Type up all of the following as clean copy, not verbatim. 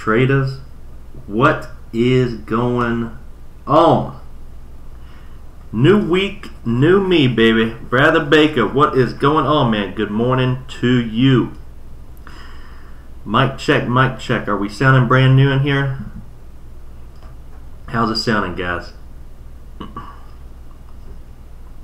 Traders, what is going on? New week, new me, baby. Brother Baker, what is going on, man? Good morning to you. Mic check, mic check. Are we sounding brand new in here? How's it sounding, guys?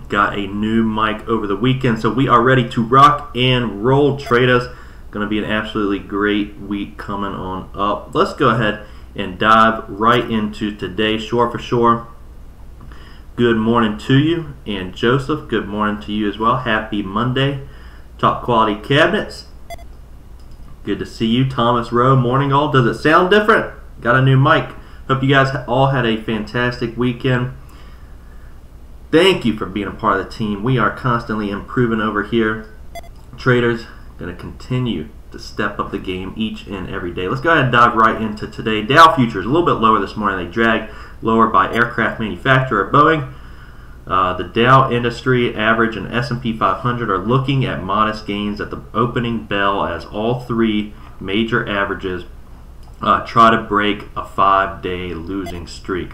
Got a new mic over the weekend, so we are ready to rock and roll, traders. Going to be an absolutely great week coming on up. Let's go ahead and dive right into today. Shore for Shore, good morning to you. And Joseph, good morning to you as well. Happy Monday. Top Quality Cabinets, good to see you. Thomas Rowe, morning all. Does it sound different? Got a new mic. Hope you guys all had a fantastic weekend. Thank you for being a part of the team. We are constantly improving over here. Traders, going to continue to step up the game each and every day. Let's go ahead and dive right into today. Dow futures a little bit lower this morning. They dragged lower by aircraft manufacturer Boeing. The Dow industry average and S&P 500 are looking at modest gains at the opening bell as all three major averages try to break a 5-day losing streak.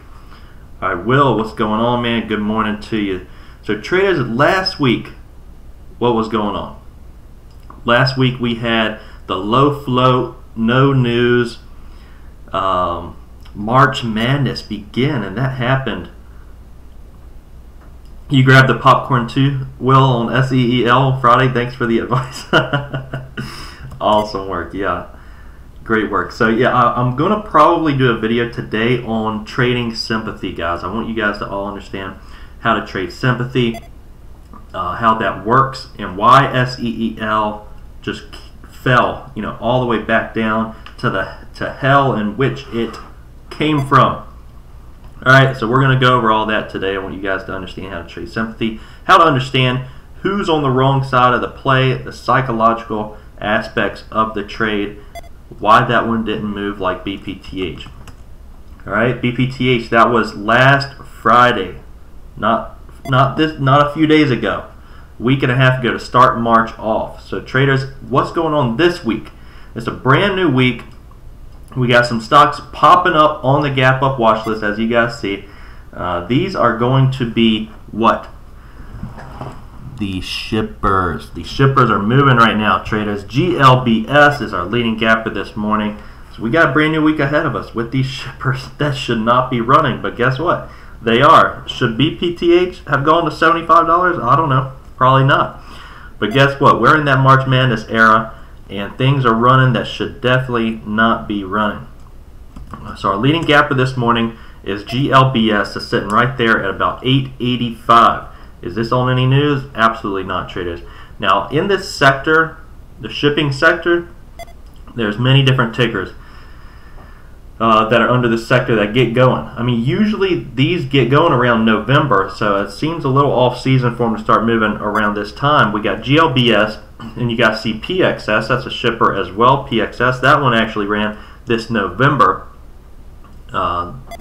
All right, Will, what's going on, man? Good morning to you. So traders, last week, what was going on? Last week we had the low float, no news, March Madness begin, and that happened. You grabbed the popcorn too, Will, on SEEL Friday. Thanks for the advice. Awesome work, yeah. Great work. So yeah, I'm going to probably do a video today on trading sympathy, guys. I want you guys to all understand how to trade sympathy, how that works, and why SEEL just fell, all the way back down to hell in which it came from. All right, so we're going to go over all that today. I want you guys to understand how to trade sympathy, how to understand who's on the wrong side of the play, the psychological aspects of the trade, why that one didn't move like BPTH. All right, BPTH, that was last Friday, not a few days ago. Week and a half ago to start March off. So traders, what's going on this week? It's a brand new week. We got some stocks popping up on the gap up watch list, as you guys see. These are going to be what? The shippers. The shippers are moving right now, traders. GLBS is our leading gapper this morning. So we got a brand new week ahead of us with these shippers that should not be running, but guess what? They are. Should BPTH have gone to $75? I don't know. Probably not. But guess what? We're in that March Madness era, and things are running that should definitely not be running. So our leading gapper this morning is GLBS. It's sitting right there at about 885. Is this on any news? Absolutely not, traders. Now, in this sector, the shipping sector, there's many different tickers that are under the sector that get going. I mean, usually these get going around November, so it seems a little off-season for them to start moving around this time. We got GLBS, and you got PXS. That's a shipper as well, PXS. That one actually ran this November.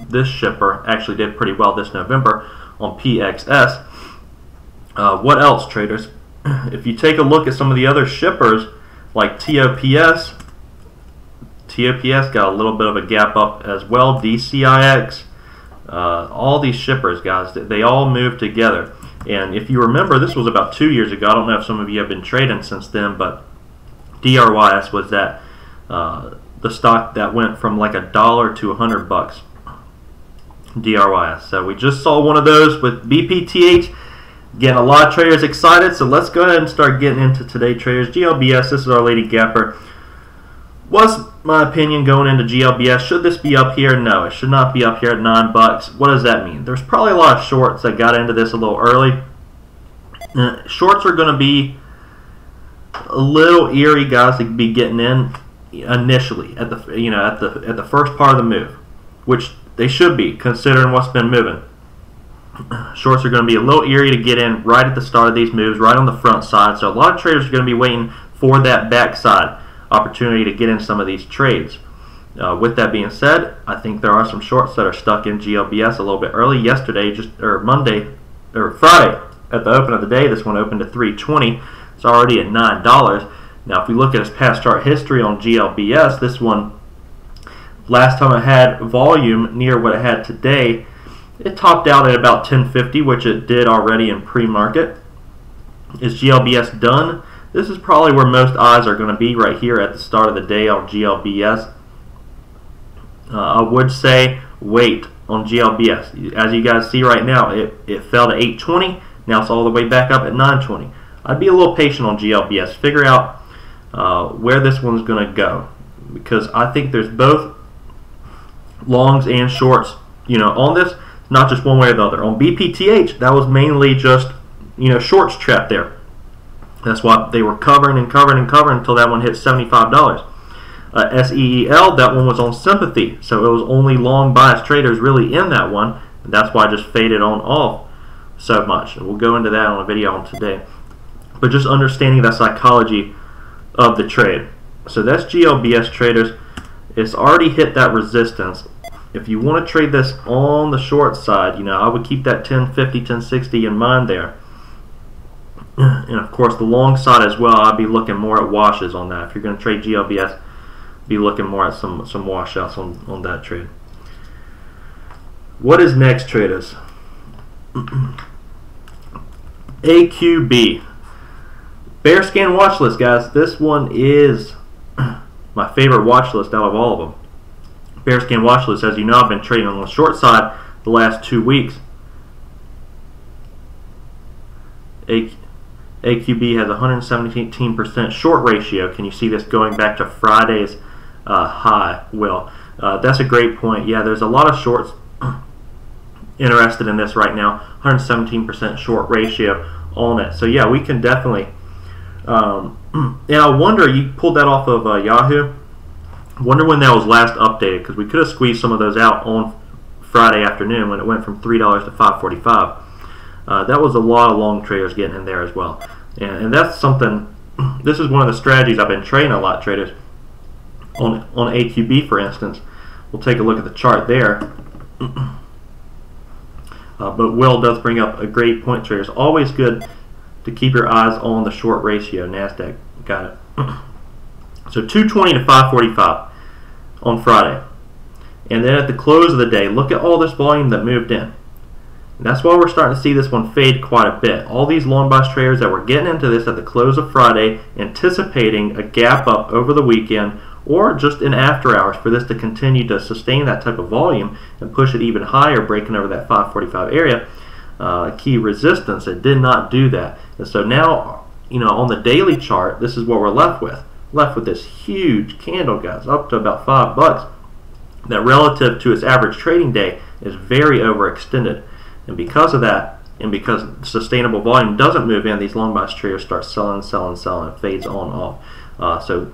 This shipper actually did pretty well this November on PXS. What else, traders? If you take a look at some of the other shippers, like TOPS, got a little bit of a gap up as well. DCIX, all these shippers, guys, they all move together. And if you remember, this was about 2 years ago. I don't know if some of you have been trading since then, but DRYS was that the stock that went from like $1 to $100. DRYS. So we just saw one of those with BPTH. Getting a lot of traders excited, so let's go ahead and start getting into today, traders. GLBS, this is our leading gapper. What's my opinion going into GLBS? Should this be up here? No, it should not be up here at $9. What does that mean? There's probably a lot of shorts that got into this a little early. Shorts are going to be a little eerie, guys, to be getting in initially at the first part of the move, which they should be considering what's been moving. Shorts are going to be a little eerie to get in right at the start of these moves, right on the front side. So a lot of traders are going to be waiting for that backside opportunity to get in some of these trades. With that being said, I think there are some shorts that are stuck in GLBS a little bit early. Yesterday, Friday at the open of the day, this one opened to $3.20. It's already at $9. Now, if we look at its past chart history on GLBS, this one last time it had volume near what it had today, it topped out at about 1050, which it did already in pre-market. Is GLBS done? This is probably where most eyes are going to be right here at the start of the day on GLBS. I would say wait on GLBS. As you guys see right now, it fell to 820. Now it's all the way back up at 920. I'd be a little patient on GLBS. Figure out where this one's going to go, because I think there's both longs and shorts, on this, not just one way or the other. On BPTH, that was mainly just, shorts trapped there. That's why they were covering and covering and covering until that one hit $75. SEEL, that one was on sympathy, so it was only long bias traders really in that one, and that's why I just faded on off so much. And we'll go into that on a video on today. But just understanding the psychology of the trade. So that's GLBS, traders. It's already hit that resistance. If you want to trade this on the short side, I would keep that 1050, 1060 in mind there. And of course the long side as well, I'd be looking more at washes on that. If you're going to trade GLBS, be looking more at some washouts on that trade. What is next, traders? AQB. Bear scan watch list, guys. This one is my favorite watch list out of all of them. Bear scan watch list, as you know, I've been trading on the short side the last 2 weeks. AQB has 117% short ratio. Can you see this going back to Friday's high? Will, that's a great point. Yeah, there's a lot of shorts interested in this right now. 117% short ratio on it. So yeah, we can definitely. And I wonder, you pulled that off of Yahoo. Wonder when that was last updated, because we could have squeezed some of those out on Friday afternoon when it went from $3 to $5.45. That was a lot of long traders getting in there as well, and that's something. This is one of the strategies I've been trading a lot, traders. On AQB, for instance, we'll take a look at the chart there. But Will does bring up a great point, traders. Always good to keep your eyes on the short ratio. NASDAQ got it. So 220 to 545 on Friday, and then at the close of the day, look at all this volume that moved in. And that's why we're starting to see this one fade quite a bit. All these long bias traders that were getting into this at the close of Friday, anticipating a gap up over the weekend or just in after hours for this to continue to sustain that type of volume and push it even higher, breaking over that 545 area key resistance. It did not do that. And so now, on the daily chart, this is what we're left with. Left with this huge candle, guys, up to about $5, that relative to its average trading day is very overextended. And because of that, and because sustainable volume doesn't move in, these long bias traders start selling, selling, selling. It fades on and off. So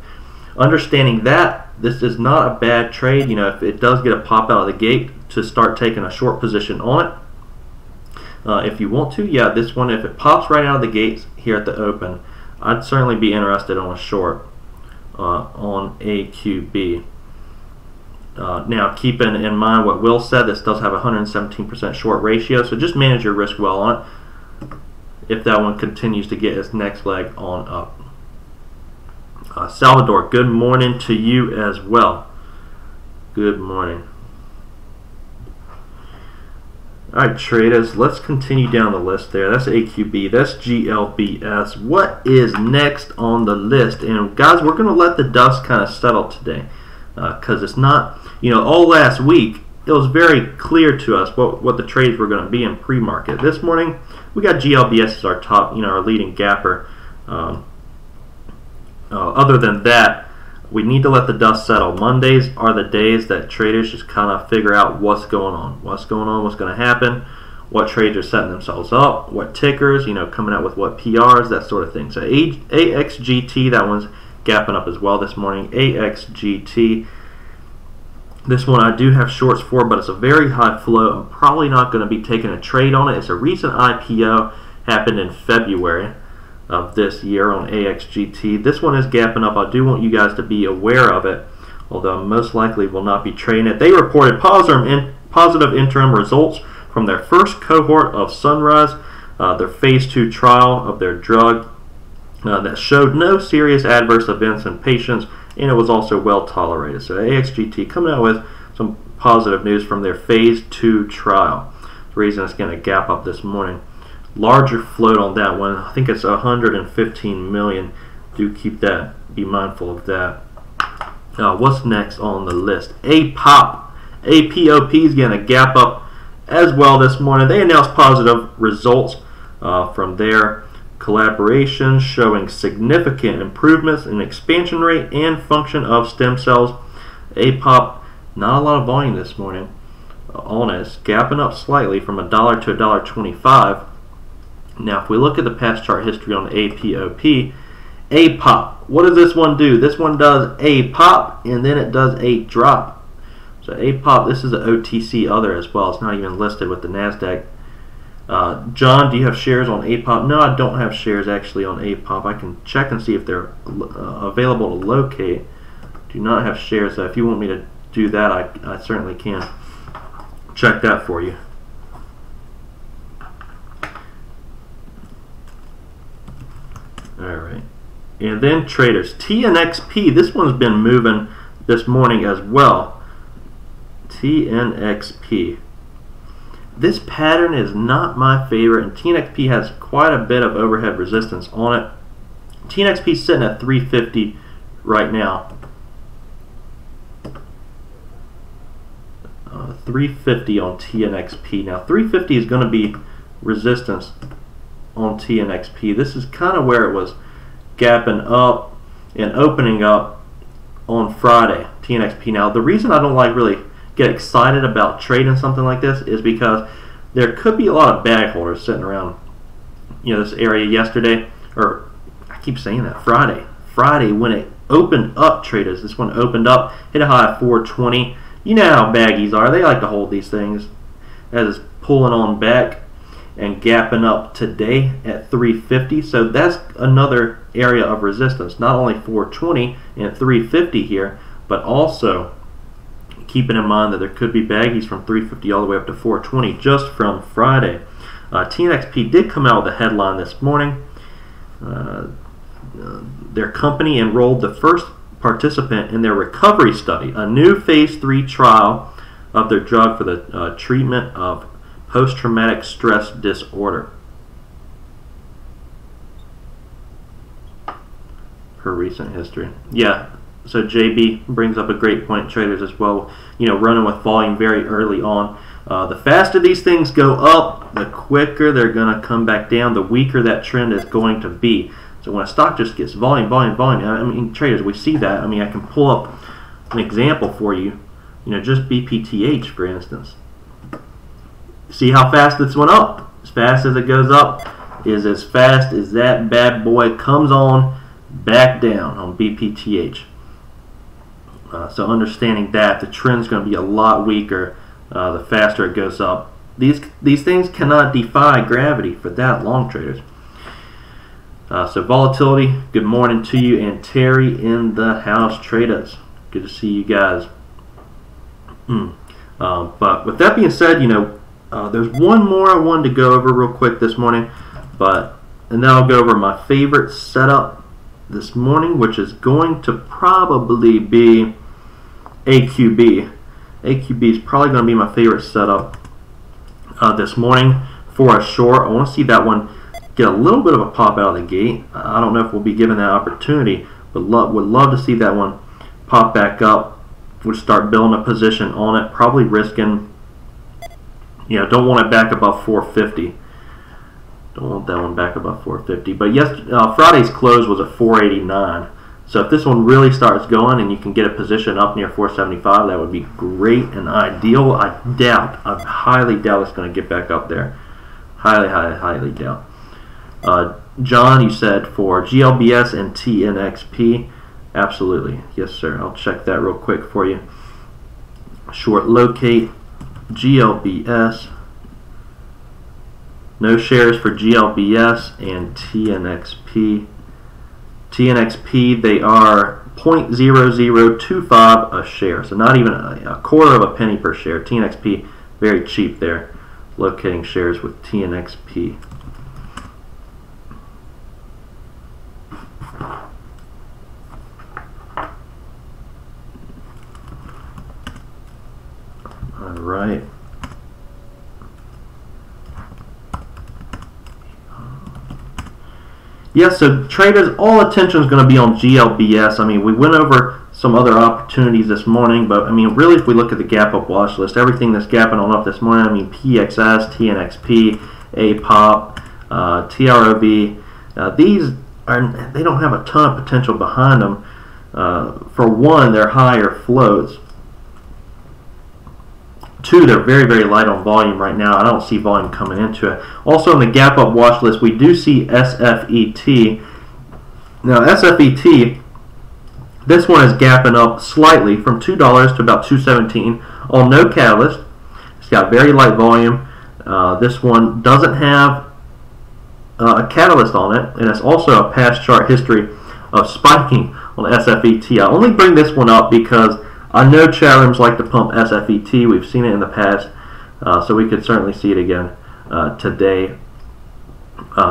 understanding that, this is not a bad trade. If it does get a pop out of the gate, to start taking a short position on it. If you want to, yeah, this one, if it pops right out of the gates here at the open, I'd certainly be interested on a short on AQB. Now, keeping in mind what Will said, this does have a 117% short ratio, so just manage your risk well on it if that one continues to get its next leg on up. Salvador, good morning to you as well. Good morning. Alright, traders, let's continue down the list there. That's AQB, that's GLBS. What is next on the list? And guys, we're going to let the dust kind of settle today, because it's not, all last week it was very clear to us what the trades were going to be in pre-market. This morning we got GLBS as our top, our leading gapper. Other than that, we need to let the dust settle. Mondays are the days that traders just kind of figure out what's going on, what's going to happen, what trades are setting themselves up, what tickers, coming out with what PRs, that sort of thing. So AXGT, that one's gapping up as well this morning. AXGT, this one I do have shorts for, but it's a very high flow. I'm probably not going to be taking a trade on it. It's a recent IPO, happened in February of this year on AXGT. This one is gapping up. I do want you guys to be aware of it, although most likely will not be trading it. They reported positive interim results from their first cohort of Sunrise, their phase 2 trial of their drug that showed no serious adverse events in patients, and it was also well tolerated. So AXGT coming out with some positive news from their phase 2 trial. The reason it's going to gap up this morning. Larger float on that one. I think it's 115 million. Do keep that. Be mindful of that. What's next on the list? APOP. APOP is going to gap up as well this morning. They announced positive results from their collaboration showing significant improvements in expansion rate and function of stem cells. APOP, not a lot of volume this morning on it. It's gapping up slightly from $1 to $1.25. Now, if we look at the past chart history on APOP, APOP, what does this one do? This one does a pop and then it does a drop. So APOP, this is an OTC other as well. It's not even listed with the NASDAQ. John, do you have shares on APOP? No, I don't have shares actually on APOP. I can check and see if they're available to locate. Do not have shares, so if you want me to do that, I certainly can check that for you. Alright. And then traders. TNXP, this one's been moving this morning as well. TNXP. This pattern is not my favorite, and TNXP has quite a bit of overhead resistance on it. TNXP is sitting at 350 right now. 350 on TNXP. Now 350 is going to be resistance on TNXP. This is kind of where it was gapping up and opening up on Friday, TNXP. Now the reason I don't really get excited about trading something like this is because there could be a lot of bag holders sitting around this area yesterday, or I keep saying that, Friday when it opened up, traders. This one opened up, hit a high of 420. You know how baggies are. They like to hold these things as it's pulling on back and gapping up today at 350. So that's another area of resistance. Not only 420 and 350 here, but also keeping in mind that there could be baggies from 350 all the way up to 420 just from Friday. TNXP did come out with a headline this morning. Their company enrolled the first participant in their recovery study, a new phase 3 trial of their drug for the treatment of post-traumatic stress disorder. Per recent history. Yeah, so JB brings up a great point, traders, as well. Running with volume very early on. The faster these things go up, the quicker they're going to come back down, the weaker that trend is going to be. So when a stock just gets volume, I mean, traders, we see that. I mean, I can pull up an example for you. Just BPTH, for instance. See how fast this went up? As fast as it goes up is as fast as that bad boy comes on back down on BPTH. So understanding that the trend's going to be a lot weaker the faster it goes up. These things cannot defy gravity for that long, traders. So volatility, good morning to you, and Terry in the house, traders. Good to see you guys. But with that being said, there's one more I wanted to go over real quick this morning, and then I'll go over my favorite setup this morning, which is going to probably be AQB. AQB is probably going to be my favorite setup this morning for a short. I want to see that one get a little bit of a pop out of the gate. I don't know if we'll be given that opportunity, but would love to see that one pop back up. We'll start building a position on it, probably risking, don't want it back above 450. Don't want that one back above 450. But yes, Friday's close was at 489. So if this one really starts going and you can get a position up near 475, that would be great and ideal. I highly doubt it's going to get back up there. Highly doubt. John, you said for GLBS and TNXP, absolutely. Yes, sir. I'll check that real quick for you. Short locate, GLBS. No shares for GLBS and TNXP. TNXP, they are 0.0025 a share, so not even a quarter of a penny per share. TNXP, very cheap there. Locating shares with TNXP. right. Yeah, so traders, all attention is going to be on GLBS. I mean, we went over some other opportunities this morning, but I mean, really, if we look at the gap up watch list, everything that's gapping on up this morning, I mean, PXS, TNXP, APOP, TROV, these they don't have a ton of potential behind them. For one, they're higher floats. Two, they're very, very light on volume right now. I don't see volume coming into it. Also, in the gap up watch list, we do see SFET. Now, SFET, this one is gapping up slightly from $2 to about $2.17 on no catalyst. It's got very light volume. This one doesn't have a catalyst on it, and it's also a past chart history of spiking on SFET. I only bring this one up because I know chat rooms like to pump SFET. We've seen it in the past, so we could certainly see it again today.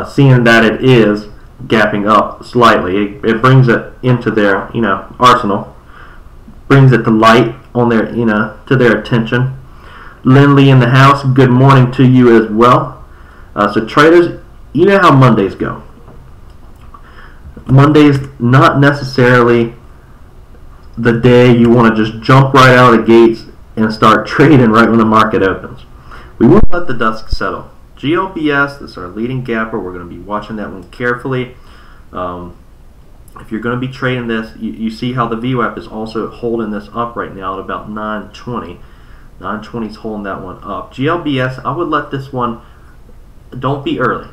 Seeing that it is gapping up slightly, it brings it into their arsenal, brings it to light on their to their attention. Lindley in the house, good morning to you as well. So traders, you know how Mondays go. Mondays not necessarily the day you want to just jump right out of the gates and start trading right when the market opens. We will let the dust settle. GLBS, this is our leading gapper. We're going to be watching that one carefully. If you're going to be trading this, you see how the VWAP is also holding this up right now at about 920. 920 is holding that one up. GLBS, I would let this one, don't be early.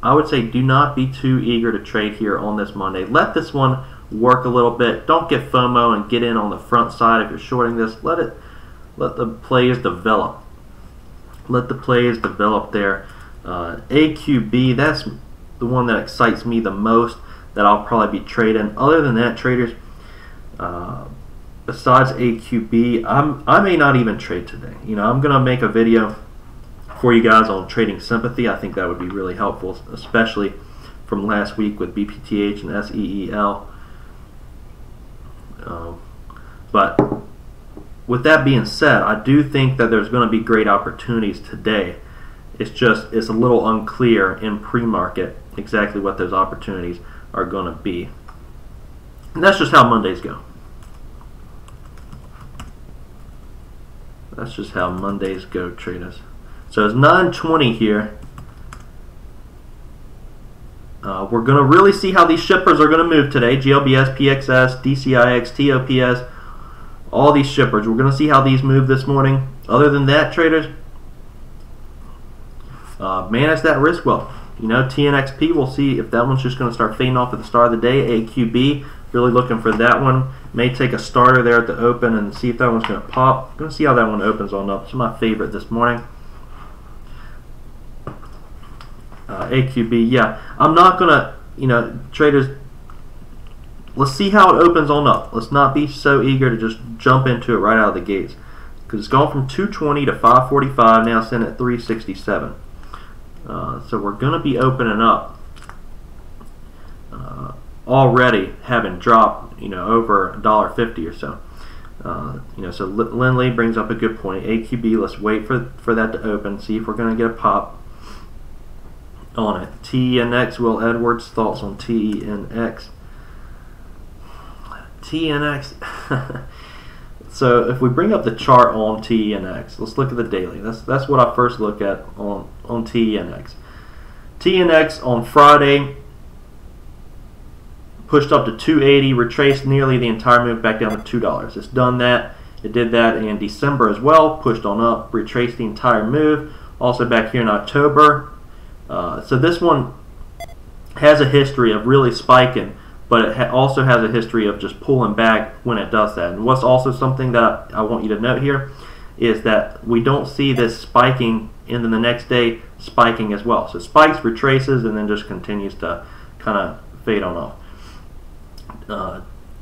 I would say do not be too eager to trade here on this Monday. Let this one work a little bit. Don't get FOMO and get in on the front side if you're shorting this. Let the plays develop. Let the plays develop there. AQB, that's the one that excites me the most that I'll probably be trading. Other than that, traders, besides AQB, I may not even trade today. I'm gonna make a video for you guys on trading sympathy. I think that would be really helpful, especially from last week with BPTH and SEEL. But with that being said, I do think that there's going to be great opportunities today. It's a little unclear in pre-market exactly what those opportunities are going to be. And that's just how Mondays go. That's just how Mondays go, traders. So it's 9:20 here. We're going to really see how these shippers are going to move today. GLBS, PXS, DCIX, TOPS, all these shippers. We're going to see how these move this morning. Other than that, traders, manage that risk well. TNXP, we'll see if that one's just going to start fading off at the start of the day. AQB, really looking for that one. May take a starter there at the open and see if that one's going to pop. Going to see how that one opens on up. It's my favorite this morning. AQB, yeah. I'm not going to, traders, let's see how it opens on up. Let's not be so eager to just jump into it right out of the gates. Because it's gone from 220 to 545, now sitting at 367. So we're going to be opening up already having dropped, over $1.50 or so. So Lindley brings up a good point. AQB, let's wait for that to open, see if we're going to get a pop on it. TNX, Will Edwards, thoughts on TNX? TNX. So if we bring up the chart on TNX, let's look at the daily. That's what I first look at on TNX. TNX on Friday pushed up to 280, retraced nearly the entire move back down to $2. It's done that. It did that in December as well, pushed on up, retraced the entire move. Also back here in October. So this one has a history of really spiking, but it also has a history of just pulling back when it does that. And what's also something that I want you to note here is that we don't see this spiking and then the next day spiking as well. So spikes, retraces, and then just continues to kind of fade on off.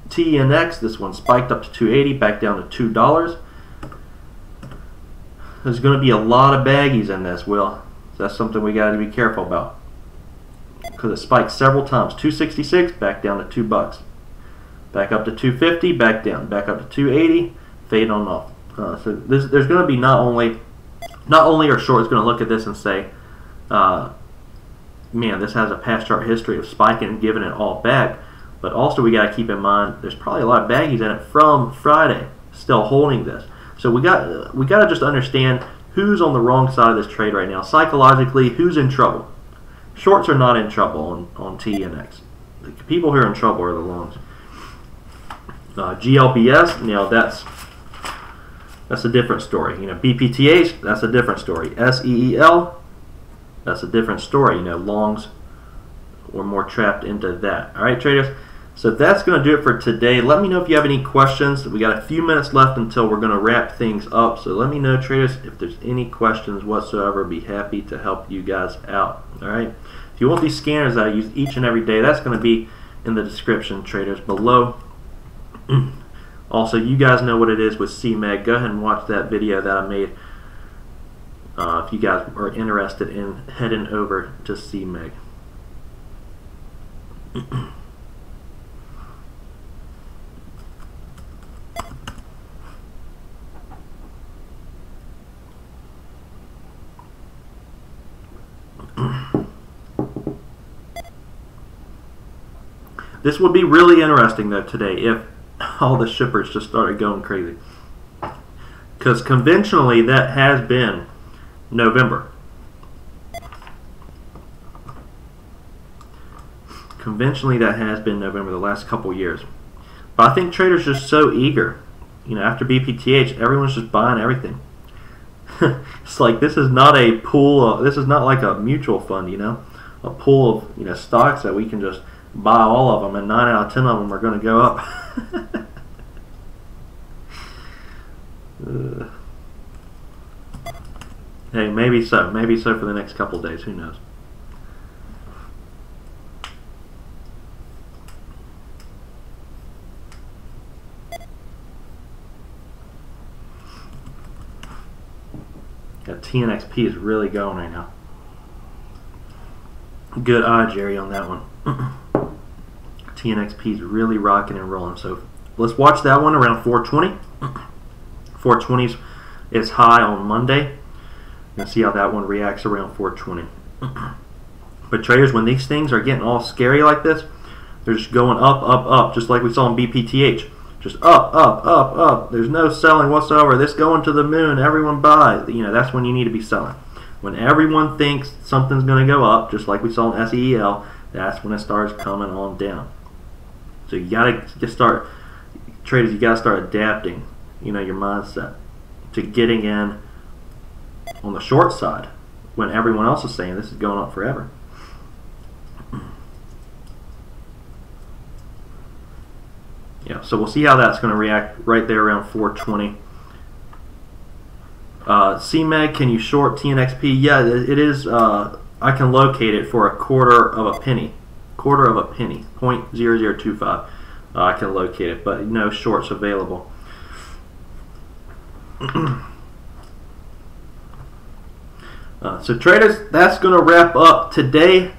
TNX, this one spiked up to 280, back down to $2. There's going to be a lot of baggies in this, Will. So that's something we got to be careful about. Because it spiked several times. 266, back down to $2. Back up to 250, back down. Back up to 280, fade on off. So there's going to be not only are shorts going to look at this and say, man, this has a past chart history of spiking and giving it all back, but also we got to keep in mind there's probably a lot of baggies in it from Friday still holding this. So we got to just understand who's on the wrong side of this trade right now. Psychologically, who's in trouble? Shorts are not in trouble on TNX. The people who are in trouble are the longs. GLBS, you know, that's a different story. You know, BPTH, that's a different story. SEEL, that's a different story. You know, longs were more trapped into that. All right, traders. So that's going to do it for today. Let me know if you have any questions. We got a few minutes left until we're going to wrap things up. So let me know, traders, if there's any questions whatsoever. Be happy to help you guys out. All right. If you want these scanners that I use each and every day, that's going to be in the description, traders, below. Also, you guys know what it is with CMEG. Go ahead and watch that video that I made if you guys are interested in heading over to CMEG. This would be really interesting though today if all the shippers just started going crazy, because conventionally that has been November. Conventionally that has been November the last couple years. But I think traders are just so eager. You know, after BPTH, everyone's just buying everything. It's like this is not a pool. This is not like a mutual fund. You know, a pool of, you know, stocks that we can just buy all of them, and 9 out of 10 of them are going to go up. Hey, maybe so. Maybe so for the next couple of days. Who knows? Yeah, TNXP is really going right now. Good eye, Jerry, on that one. TNXP is really rocking and rolling. So let's watch that one around 420. 420 is high on Monday. And see how that one reacts around 420. But traders, when these things are getting all scary like this, they're just going up, up, up, just like we saw in BPTH. Just up, up, up, up. There's no selling whatsoever. This going to the moon. Everyone buy. You know, that's when you need to be selling. When everyone thinks something's going to go up, just like we saw in SEEL, that's when it starts coming on down. So you got to just start, traders, you got to start adapting, you know, your mindset to getting in on the short side when everyone else is saying this is going up forever. Yeah, so we'll see how that's going to react right there around 420. CMEG, can you short TNXP? Yeah, it is. I can locate it for a quarter of a penny. Quarter of a penny, 0.0025. I can locate it, but no shorts available. So traders, that's going to wrap up today.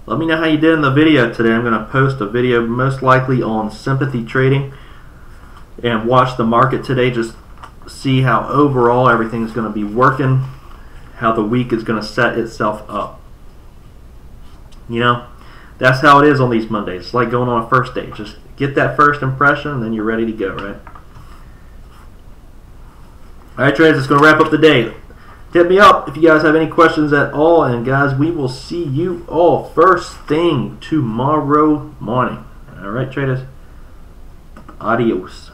Let me know how you did in the video today. I'm going to post a video most likely on sympathy trading and watch the market today. Just see how overall everything is going to be working, how the week is going to set itself up. You know, that's how it is on these Mondays. It's like going on a first date. Just get that first impression and then you're ready to go, right? Alright traders, it's going to wrap up the day. Hit me up if you guys have any questions at all, and guys, we will see you all first thing tomorrow morning. Alright traders, adios.